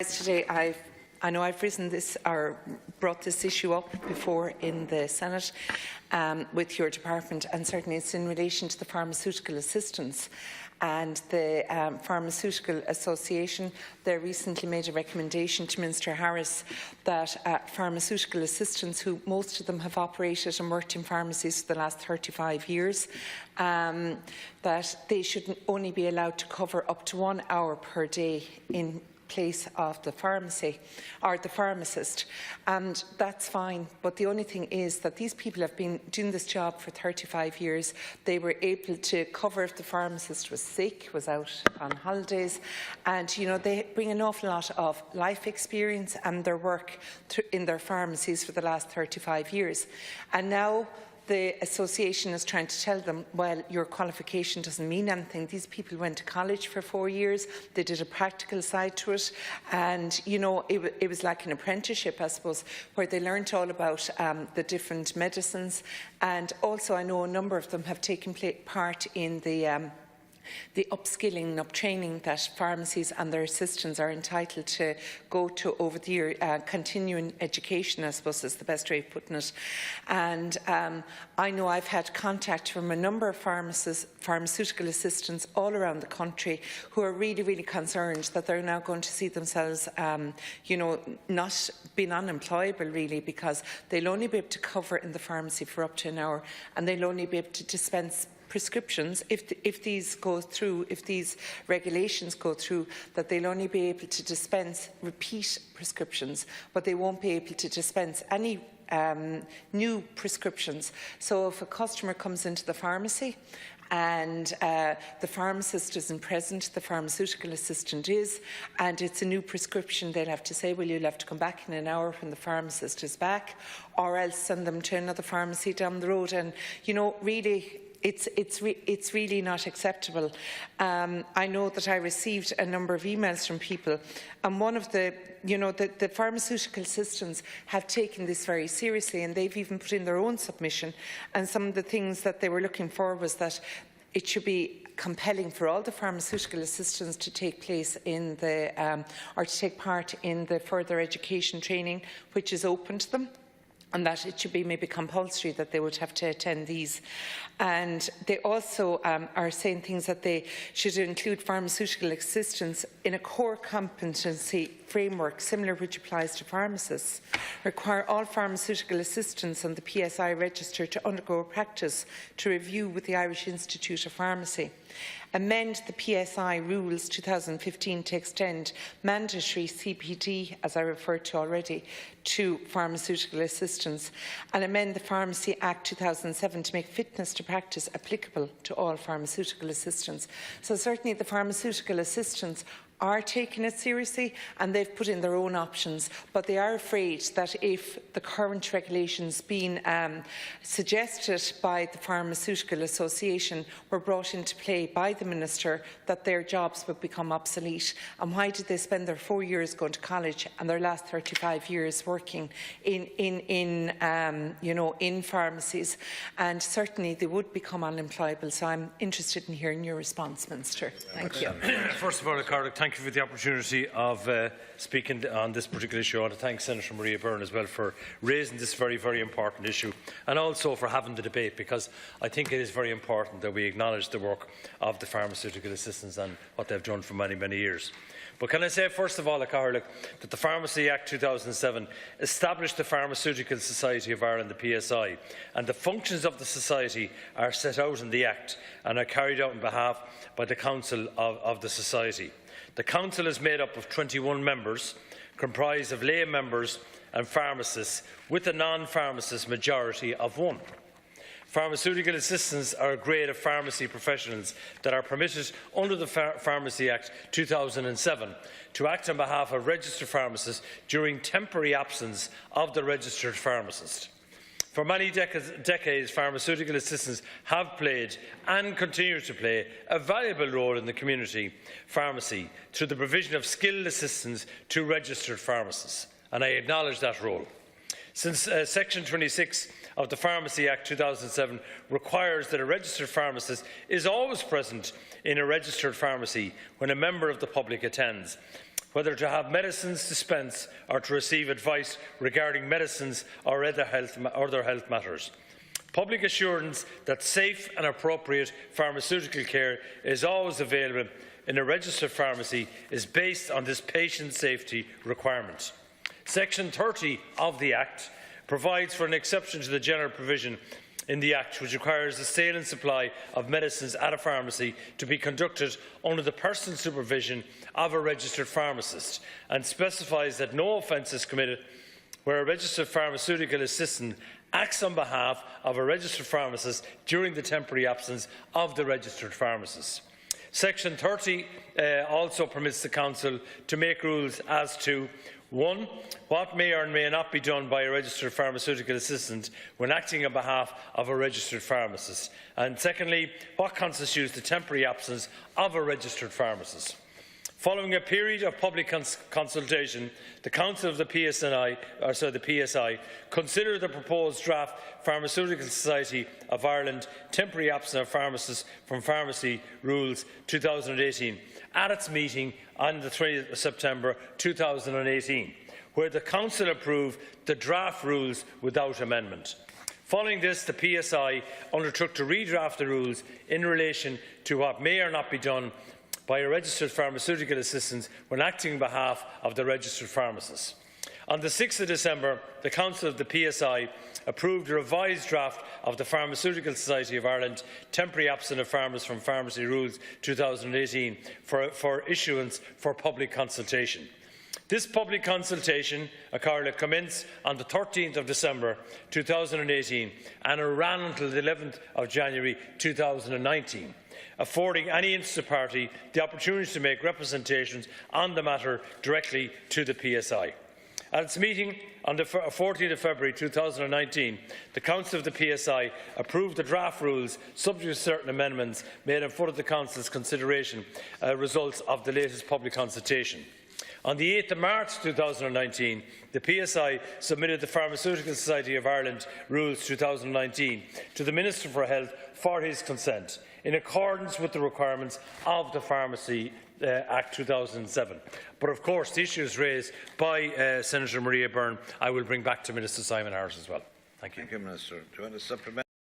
Today, I know I've brought this issue up before in the Senate with your department, and certainly it's in relation to the pharmaceutical assistants. And the Pharmaceutical Association, they recently made a recommendation to Minister Harris that pharmaceutical assistants, who most of them have operated and worked in pharmacies for the last 35 years, that they should only be allowed to cover up to 1 hour per day in place of the pharmacy or the pharmacist, and that's fine. But the only thing is that these people have been doing this job for 35 years. They were able to cover if the pharmacist was sick, was out on holidays, and they bring an awful lot of life experience and their work in their pharmacies for the last 35 years. And now the association is trying to tell them, well, your qualification doesn't mean anything. These people went to college for 4 years, they did a practical side to it, and it was like an apprenticeship, I suppose, where they learnt all about the different medicines. And also I know a number of them have taken part in the upskilling and uptraining that pharmacies and their assistants are entitled to go to over the year. Continuing education, I suppose, is the best way of putting it. And I know I've had contact from a number of pharmaceutical assistants all around the country who are really, really concerned that they're now going to see themselves, not being unemployable, really, because they'll only be able to cover in the pharmacy for up to an hour, and they'll only be able to dispense prescriptions if these regulations go through, that they'll only be able to dispense repeat prescriptions, but they won't be able to dispense any new prescriptions. So if a customer comes into the pharmacy and the pharmacist isn't present, the pharmaceutical assistant is, and it's a new prescription, they'll have to say, well, you'll have to come back in an hour when the pharmacist is back, or else send them to another pharmacy down the road. And really, it's really not acceptable. I know that I received a number of emails from people, and one of the pharmaceutical assistants have taken this very seriously, and they've even put in their own submission. And some of the things that they were looking for was that it should be compelling for all the pharmaceutical assistants to take place in or to take part in the further education training which is open to them, and that it should be maybe compulsory that they would have to attend these. And they also are saying things that they should include pharmaceutical assistants in a core competency framework similar which applies to pharmacists. Require all pharmaceutical assistants on the PSI register to undergo a practice to review with the Irish Institute of Pharmacy. Amend the PSI rules 2015 to extend mandatory CPD, as I referred to already, to pharmaceutical assistants, and amend the Pharmacy Act 2007 to make fitness to practice applicable to all pharmaceutical assistants. So certainly the pharmaceutical assistants are taking it seriously, and they've put in their own options, but they are afraid that if the current regulations being suggested by the Pharmaceutical Association were brought into play by the Minister, that their jobs would become obsolete. And why did they spend their 4 years going to college and their last 35 years working in pharmacies? And certainly they would become unemployable. So I'm interested in hearing your response, Minister. Thank you. First of all, thank you for the opportunity of speaking on this particular issue. I want to thank Senator Maria Byrne as well for raising this very, very important issue, and also for having the debate, because I think it is very important that we acknowledge the work of the pharmaceutical assistants and what they've done for many, many years. But can I say, first of all, that the Pharmacy Act 2007 established the Pharmaceutical Society of Ireland, the PSI, and the functions of the society are set out in the Act and are carried out on behalf by the Council of the Society. The Council is made up of 21 members, comprised of lay members and pharmacists, with a non-pharmacist majority of 1. Pharmaceutical assistants are a grade of pharmacy professionals that are permitted under the Pharmacy Act 2007 to act on behalf of registered pharmacists during temporary absence of the registered pharmacist. For many decades, pharmaceutical assistants have played and continue to play a valuable role in the community pharmacy through the provision of skilled assistance to registered pharmacists, and I acknowledge that role. Since Section 26 of the Pharmacy Act 2007 requires that a registered pharmacist is always present in a registered pharmacy when a member of the public attends, whether to have medicines dispensed or to receive advice regarding medicines or other health matters. Public assurance that safe and appropriate pharmaceutical care is always available in a registered pharmacy is based on this patient safety requirement. Section 30 of the Act provides for an exception to the general provision in the Act, which requires the sale and supply of medicines at a pharmacy to be conducted under the personal supervision of a registered pharmacist, and specifies that no offence is committed where a registered pharmaceutical assistant acts on behalf of a registered pharmacist during the temporary absence of the registered pharmacist. Section 30 also permits the Council to make rules as to 1. What may or may not be done by a registered pharmaceutical assistant when acting on behalf of a registered pharmacist, and secondly, what constitutes the temporary absence of a registered pharmacist. Following a period of public consultation, the Council of the PSI considered the proposed draft Pharmaceutical Society of Ireland Temporary Absence of Pharmacists from Pharmacy Rules 2018 at its meeting on the 20th of September 2018, where the Council approved the draft rules without amendment. Following this, the PSI undertook to redraft the rules in relation to what may or not be done by a registered pharmaceutical assistant when acting on behalf of the registered pharmacist. On the 6th of December, the Council of the PSI approved a revised draft of the Pharmaceutical Society of Ireland Temporary Absence of Pharmacists from Pharmacy Rules 2018 for issuance for public consultation. This public consultation commenced on the 13th of December 2018 and it ran until the 11th of January 2019, affording any interested party the opportunity to make representations on the matter directly to the PSI. At its meeting on the 14th of February 2019, the Council of the PSI approved the draft rules subject to certain amendments made in front of the Council's consideration results of the latest public consultation. On the 8th of March 2019, the PSI submitted the Pharmaceutical Society of Ireland Rules 2019 to the Minister for Health for his consent, in accordance with the requirements of the Pharmacy Act 2007. But of course, the issues raised by Senator Maria Byrne I will bring back to Minister Simon Harris as well. Thank you. Thank you, Minister. Do you want to supplement?